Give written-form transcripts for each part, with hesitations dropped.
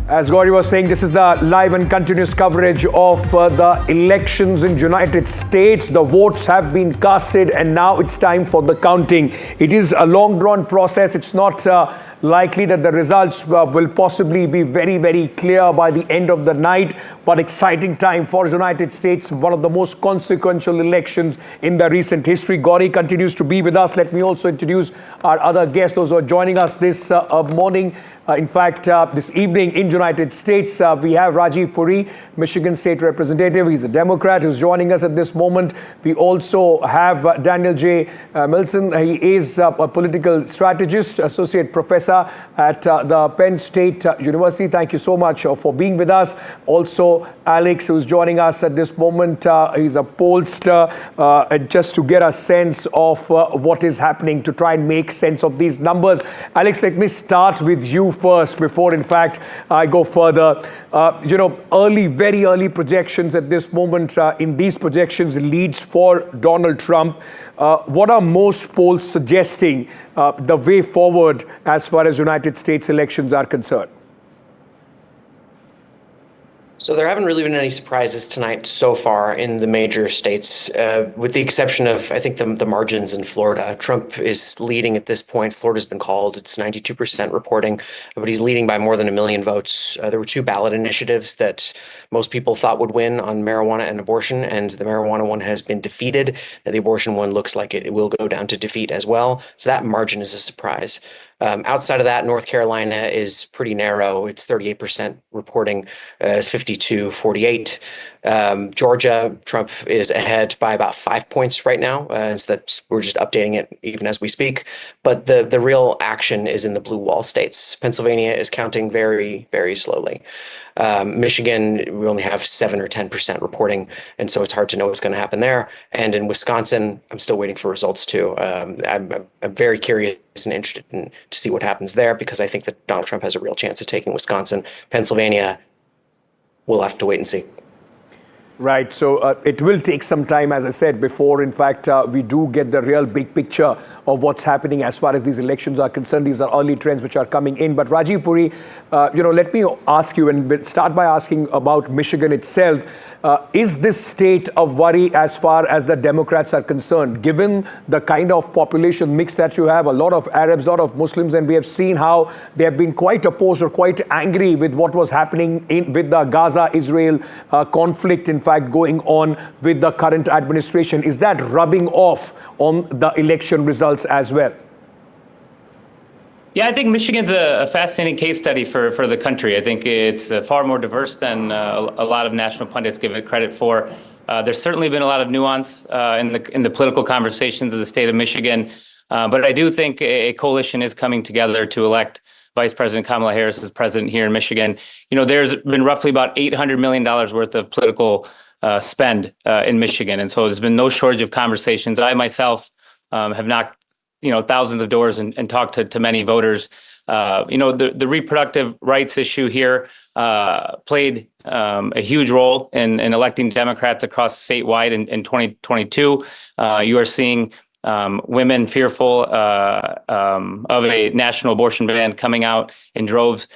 As Gauri was saying, this is the live and continuous coverage of the elections in United States. The votes have been casted and now it's time for the counting. It is a long-drawn process. It's not likely that the results will possibly be very, very clear by the end of the night. But exciting time for United States, one of the most consequential elections in the recent history. Gauri continues to be with us. Let me also introduce our other guests, those who are joining us this morning. In fact, this evening in United States, we have Rajiv Puri, Michigan State Representative. He's a Democrat who's joining us at this moment. We also have Daniel J. Milson. He is a political strategist, associate professor at the Penn State University. Thank you so much for being with us. Also, Alex, who's joining us at this moment. He's a pollster, just to get a sense of what is happening, to try and make sense of these numbers. Alex, let me start with you first before, in fact, I go further. Very early projections at this moment. In these projections, leads for Donald Trump. What are most polls suggesting the way forward as far as United States elections are concerned? So there haven't really been any surprises tonight so far in the major states, with the exception of, I think, the margins in Florida. Trump is leading at this point. Florida's been called. It's 92% reporting, but he's leading by more than 1 million votes. There were 2 ballot initiatives that most people thought would win on marijuana and abortion, and the marijuana one has been defeated. The abortion one looks like it will go down to defeat as well. So that margin is a surprise. Outside of that, North Carolina is pretty narrow. It's 38% reporting, 52-48. Georgia, Trump is ahead by about 5 points right now. So that's, we're just updating it even as we speak. But the real action is in the blue wall states. Pennsylvania is counting very, very slowly. Michigan, we only have 7 or 10% reporting, and so it's hard to know what's going to happen there. And in Wisconsin, I'm still waiting for results too. I'm very curious and interested to see what happens there, because I think that Donald Trump has a real chance of taking Wisconsin. Pennsylvania, we'll have to wait and see. Right. So it will take some time, as I said before. In fact, we do get the real big picture of what's happening as far as these elections are concerned. These are early trends which are coming in. But Rajiv Puri, let me ask you, and start by asking about Michigan itself. Is this state of worry as far as the Democrats are concerned, given the kind of population mix that you have, a lot of Arabs, a lot of Muslims, and we have seen how they have been quite opposed or quite angry with what was happening with the Gaza-Israel conflict, in fact, going on with the current administration. Is that rubbing off on the election results as well? Yeah, I think Michigan's a fascinating case study for the country. I think it's far more diverse than a lot of national pundits give it credit for. There's certainly been a lot of nuance in the political conversations of the state of Michigan, but I do think a coalition is coming together to elect Vice President Kamala Harris as president here in Michigan. There's been roughly about $800 million worth of political spend in Michigan, and so there's been no shortage of conversations. I myself have knocked thousands of doors and talked to many voters. The reproductive rights issue here played a huge role in electing Democrats across statewide in 2022. You are seeing women fearful of a national abortion ban coming out in droves.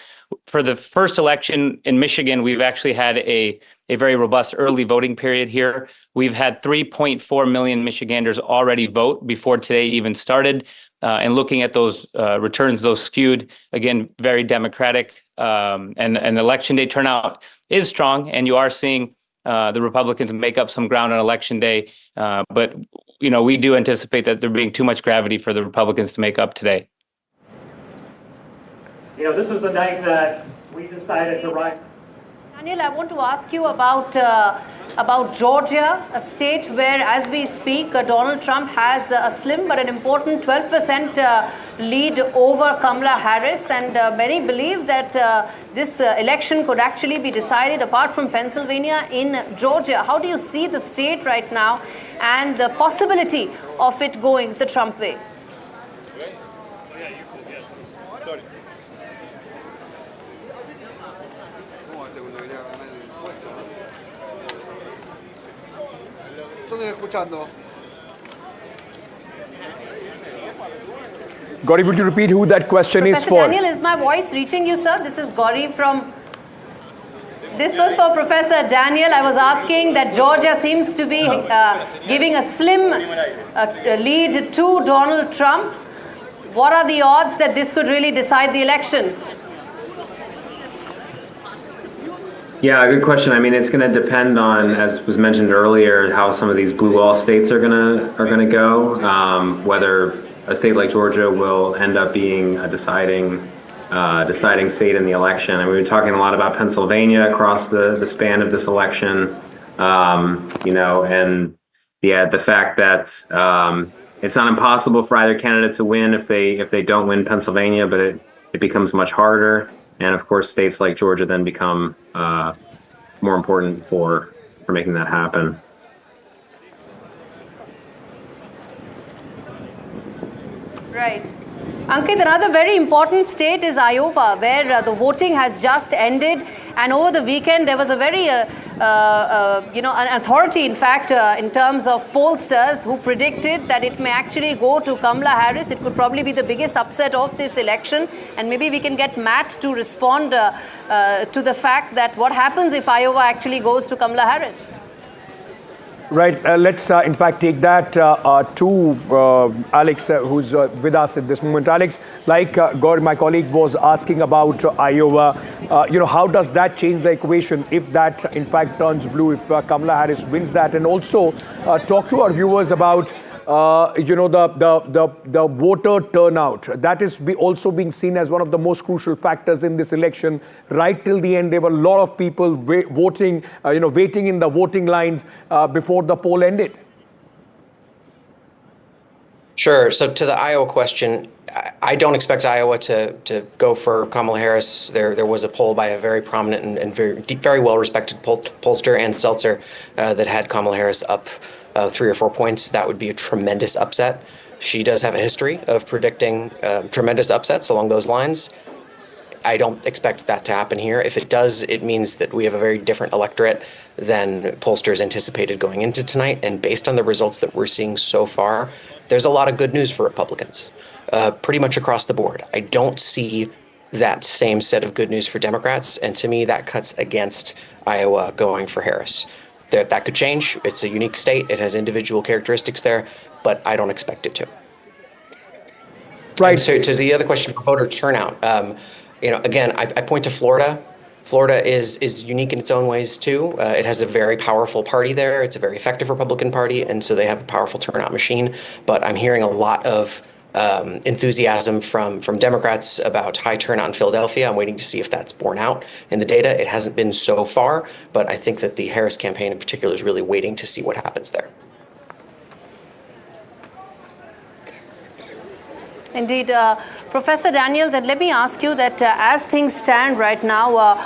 For the first election in Michigan, we've actually had a very robust early voting period here. We've had 3.4 million Michiganders already vote before today even started. And looking at those returns, those skewed, again, very Democratic. And election day turnout is strong. And you are seeing the Republicans make up some ground on election day. But, we do anticipate that there being too much gravity for the Republicans to make up today. This was the night that we decided to rise. Daniel, I want to ask you about Georgia, a state where, as we speak, Donald Trump has a slim but an important 12% lead over Kamala Harris, and many believe that this election could actually be decided, apart from Pennsylvania, in Georgia. How do you see the state right now and the possibility of it going the Trump way? Gauri, would you repeat who that question is for? Daniel, is my voice reaching you, sir? This is Gauri from This was for Professor Daniel. I was asking that Georgia seems to be giving a slim lead to Donald Trump. What are the odds that this could really decide the election? Yeah, good question. I mean, it's going to depend on, as was mentioned earlier, how some of these blue wall states are going to go. Whether a state like Georgia will end up being a deciding state in the election. And we've been talking a lot about Pennsylvania across the span of this election. And the fact that it's not impossible for either candidate to win if they don't win Pennsylvania, but it becomes much harder. And of course, states like Georgia then become more important for making that happen. Right. Ankit, another very important state is Iowa, where the voting has just ended, and over the weekend there was a very, an authority, in fact, in terms of pollsters who predicted that it may actually go to Kamala Harris. It could probably be the biggest upset of this election, and maybe we can get Matt to respond to the fact that what happens if Iowa actually goes to Kamala Harris. Right. Let's, in fact, take that to Alex, who's with us at this moment. Alex, like Gaur, my colleague, was asking about Iowa. How does that change the equation if that, in fact, turns blue, if Kamala Harris wins that? And also talk to our viewers about, the voter turnout. That is also being seen as one of the most crucial factors in this election. Right till the end, there were a lot of people voting, waiting in the voting lines before the poll ended. Sure. So to the Iowa question, I don't expect Iowa to go for Kamala Harris. There was a poll by a very prominent and very well-respected pollster, Ann Seltzer, that had Kamala Harris up 3 or 4 points. That would be a tremendous upset. She does have a history of predicting tremendous upsets along those lines. I don't expect that to happen here. If it does, it means that we have a very different electorate than pollsters anticipated going into tonight. And based on the results that we're seeing so far, there's a lot of good news for Republicans, pretty much across the board. I don't see that same set of good news for Democrats. And to me, that cuts against Iowa going for Harris. That could change. It's a unique state. It has individual characteristics there, but I don't expect it to. Right. And so to the other question about voter turnout, again, I point to Florida. Florida is unique in its own ways too. It has a very powerful party there. It's a very effective Republican party, and so they have a powerful turnout machine. But I'm hearing a lot of enthusiasm from Democrats about high turnout in Philadelphia. I'm waiting to see if that's borne out in the data. It hasn't been so far, but I think that the Harris campaign in particular is really waiting to see what happens there. Indeed. Professor Daniel, then let me ask you that as things stand right now,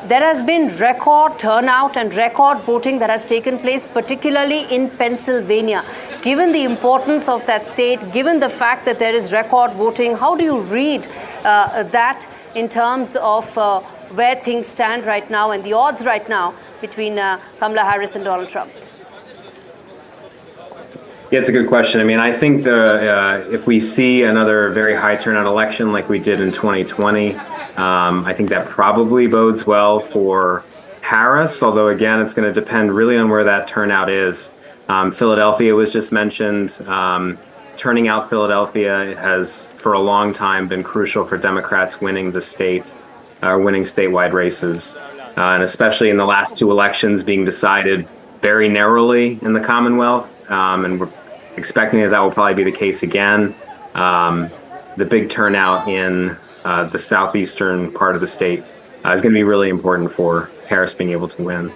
there has been record turnout and record voting that has taken place, particularly in Pennsylvania. Given the importance of that state, given the fact that there is record voting, how do you read that in terms of where things stand right now and the odds right now between Kamala Harris and Donald Trump? Yeah, it's a good question. I mean, I think if we see another very high turnout election like we did in 2020, I think that probably bodes well for Harris, although, again, it's going to depend really on where that turnout is. Philadelphia was just mentioned. Turning out Philadelphia has, for a long time, been crucial for Democrats winning the state, winning statewide races, and especially in the last 2 elections being decided very narrowly in the Commonwealth. And we're expecting that will probably be the case again. The big turnout in the southeastern part of the state is going to be really important for Harris being able to win.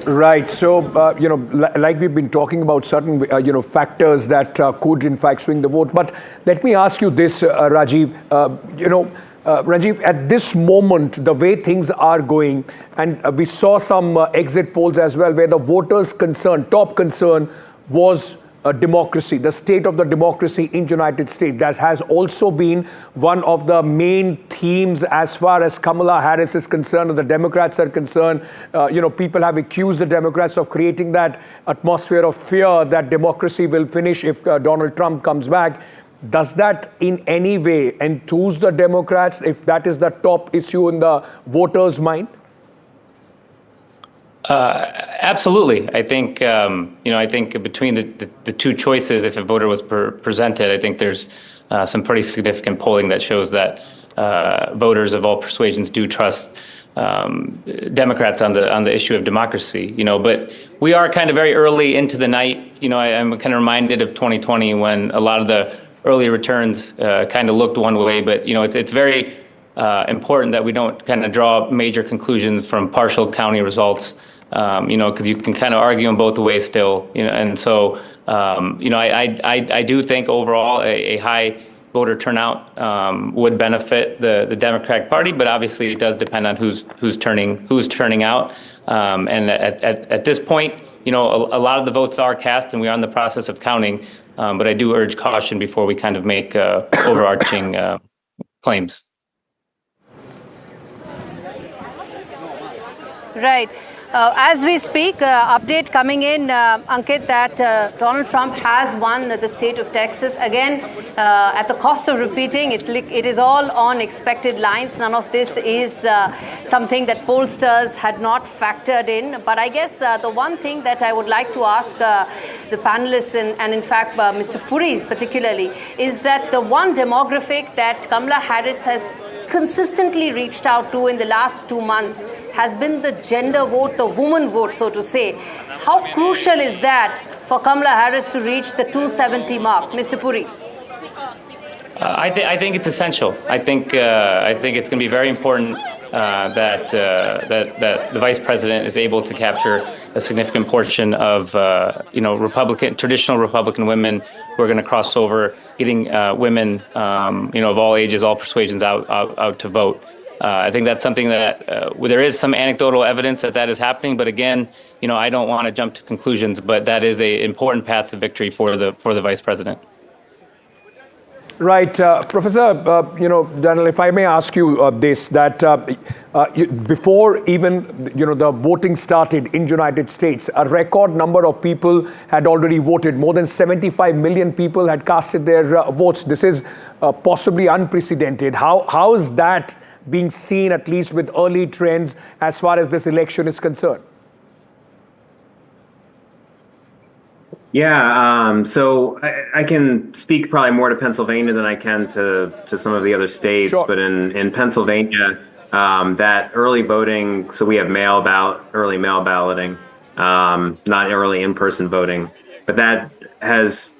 Right. So, like we've been talking about certain, factors that could, in fact, swing the vote. But let me ask you this, Rajiv. Rajiv, at this moment, the way things are going, and we saw some exit polls as well, where the voters' top concern was democracy, the state of the democracy in the United States. That has also been one of the main themes as far as Kamala Harris is concerned, and the Democrats are concerned. People have accused the Democrats of creating that atmosphere of fear that democracy will finish if Donald Trump comes back. Does that in any way enthuse the Democrats if that is the top issue in the voters' mind? Absolutely. I think, I think between the two choices, if a voter was presented, I think there's some pretty significant polling that shows that voters of all persuasions do trust Democrats on the issue of democracy. But we are kind of very early into the night. I'm kind of reminded of 2020 when a lot of the early returns kind of looked one way, but it's very important that we don't kind of draw major conclusions from partial county results. Because you can kind of argue in both ways still, and so, I do think overall a high voter turnout would benefit the Democratic Party, but obviously it does depend on who's turning out. And at this point, a lot of the votes are cast, and we are in the process of counting. But I do urge caution before we kind of make overarching claims. Right. As we speak, update coming in, Ankit, that Donald Trump has won the state of Texas. Again, at the cost of repeating, it is all on expected lines. None of this is something that pollsters had not factored in. But I guess the one thing that I would like to ask the panelists, and in fact, Mr. Puri particularly, is that the one demographic that Kamala Harris has consistently reached out to in the last 2 months has been the gender vote, the woman vote, so to say. How crucial is that for Kamala Harris to reach the 270 mark? Mr. Puri. I think it's essential. I think it's going to be very important that the vice president is able to capture a significant portion of traditional Republican women who are going to cross over, getting women of all ages, all persuasions out to vote. I think that's something that there is some anecdotal evidence that is happening, but again, I don't want to jump to conclusions, but that is an important path to victory for the vice president. Right, Professor, Daniel, if I may ask you this, that before even, the voting started in United States, a record number of people had already voted. More than 75 million people had casted their votes. This is possibly unprecedented. How is that being seen, at least with early trends, as far as this election is concerned? Yeah, so I can speak probably more to Pennsylvania than I can to some of the other states. Sure. But in Pennsylvania, that early voting, so we have early mail balloting, not early in-person voting, but that has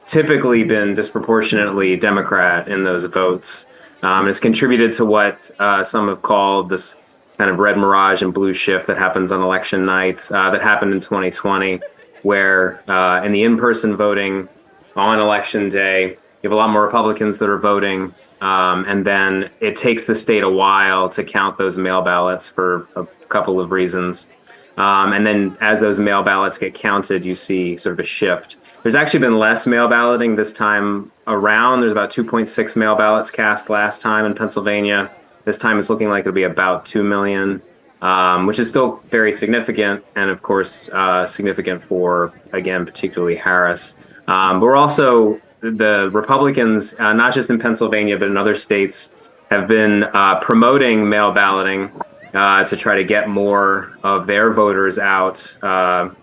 typically been disproportionately Democrat in those votes. It's contributed to what some have called this kind of red mirage and blue shift that happens on election night, that happened in 2020. Where in the in-person voting on election day, you have a lot more Republicans that are voting, and then it takes the state a while to count those mail ballots for a couple of reasons. And then as those mail ballots get counted, you see sort of a shift. There's actually been less mail balloting this time around. There's about 2.6 mail ballots cast last time in Pennsylvania. This time it's looking like it'll be about 2 million. Which is still very significant, and of course significant for, again, particularly Harris. But we're also, the Republicans, not just in Pennsylvania, but in other states, have been promoting mail balloting to try to get more of their voters out,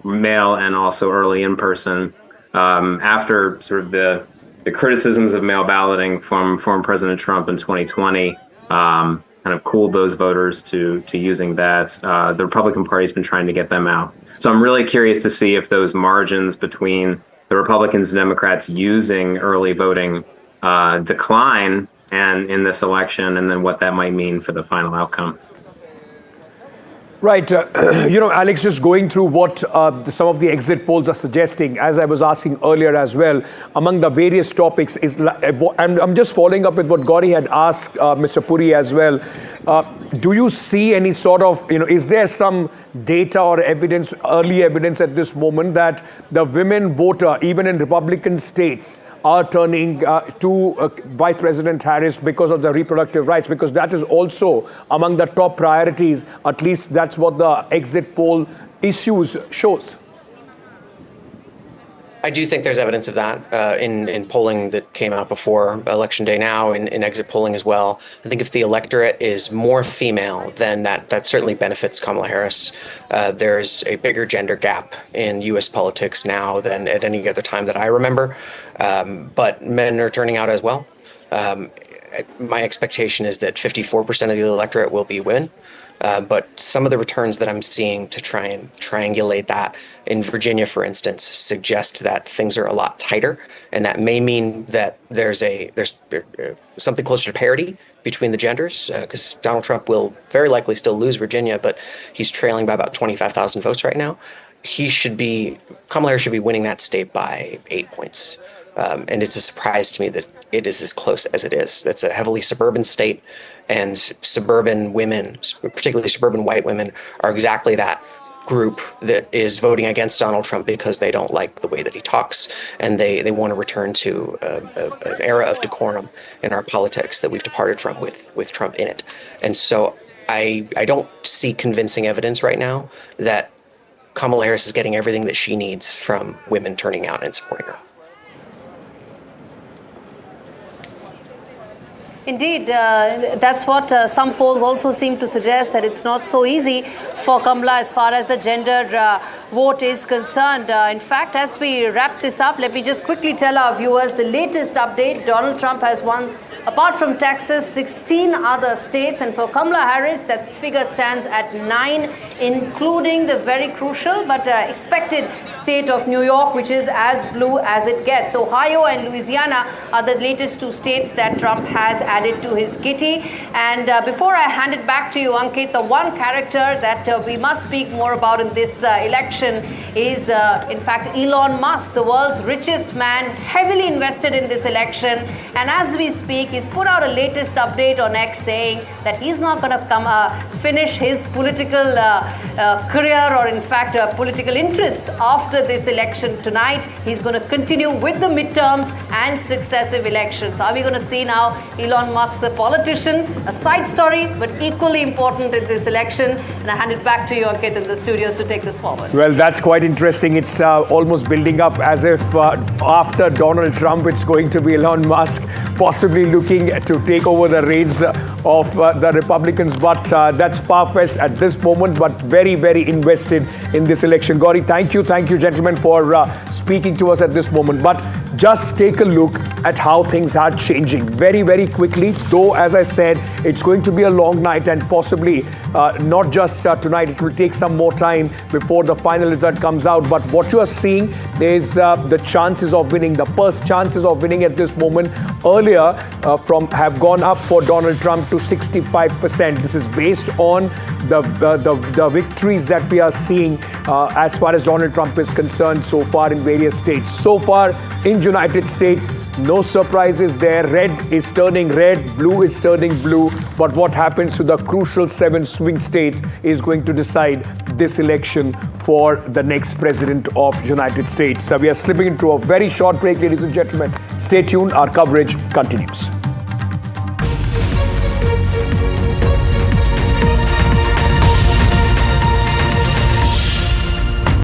mail and also early in person, after sort of the criticisms of mail balloting from former President Trump in 2020. Kind of cooled those voters to using that. The Republican Party's been trying to get them out. So I'm really curious to see if those margins between the Republicans and Democrats using early voting decline and in this election, and then what that might mean for the final outcome. Right. Alex, just going through what some of the exit polls are suggesting, as I was asking earlier as well, among the various topics is, and I'm just following up with what Gauri had asked Mr. Puri as well. Do you see any sort of, is there some data or evidence, early evidence at this moment that the women voter, even in Republican states, are turning to Vice President Harris because of the reproductive rights, because that is also among the top priorities. At least that's what the exit poll issues shows. I do think there's evidence of that in polling that came out before Election Day now, in exit polling as well. I think if the electorate is more female, then that certainly benefits Kamala Harris. There's a bigger gender gap in U.S. politics now than at any other time that I remember, but men are turning out as well. My expectation is that 54% of the electorate will be women. But some of the returns that I'm seeing to try and triangulate that in Virginia, for instance, suggest that things are a lot tighter, and that may mean that there's something closer to parity between the genders, because Donald Trump will very likely still lose Virginia, but he's trailing by about 25,000 votes right now. Kamala Harris should be winning that state by 8 points. And it's a surprise to me that it is as close as it is. That's a heavily suburban state, and suburban women, particularly suburban white women, are exactly that group that is voting against Donald Trump because they don't like the way that he talks, and they want to return to an era of decorum in our politics that we've departed from with Trump in it. And so I don't see convincing evidence right now that Kamala Harris is getting everything that she needs from women turning out and supporting her. Indeed, that's what some polls also seem to suggest, that it's not so easy for Kamala as far as the gender vote is concerned. In fact, as we wrap this up, let me just quickly tell our viewers the latest update. Donald Trump has won, apart from Texas, 16 other states, and for Kamala Harris, that figure stands at 9, including the very crucial but expected state of New York, which is as blue as it gets. Ohio and Louisiana are the latest 2 states that Trump has added to his kitty. And before I hand it back to you, Ankit, the one character that we must speak more about in this election is, in fact, Elon Musk, the world's richest man, heavily invested in this election. And as we speak, he's put out a latest update on X saying that he's not going to finish his political career, or in fact political interests, after this election tonight. He's going to continue with the midterms and successive elections. Are we going to see now Elon Musk, the politician, a side story but equally important in this election? And I hand it back to you, Ankit, in the studios to take this forward. Well, that's quite interesting. It's almost building up as if after Donald Trump, it's going to be Elon Musk possibly looking to take over the reins of the Republicans. But that's far-fetched at this moment, but very, very invested in this election. Gauri, thank you, gentlemen, for speaking to us at this moment. But just take a look at how things are changing very, very quickly. Though, as I said, it's going to be a long night, and possibly not just tonight. It will take some more time before the final result comes out. But what you are seeing is the chances of winning, the first chances of winning at this moment earlier have gone up for Donald Trump to 65%. This is based on the victories that we are seeing as far as Donald Trump is concerned so far in various states. So far in United States, no surprises there. Red is turning red, blue is turning blue. But what happens to the crucial 7 swing states is going to decide this election for the next president of United States. So we are slipping into a very short break, ladies and gentlemen. Stay tuned. Our coverage continues.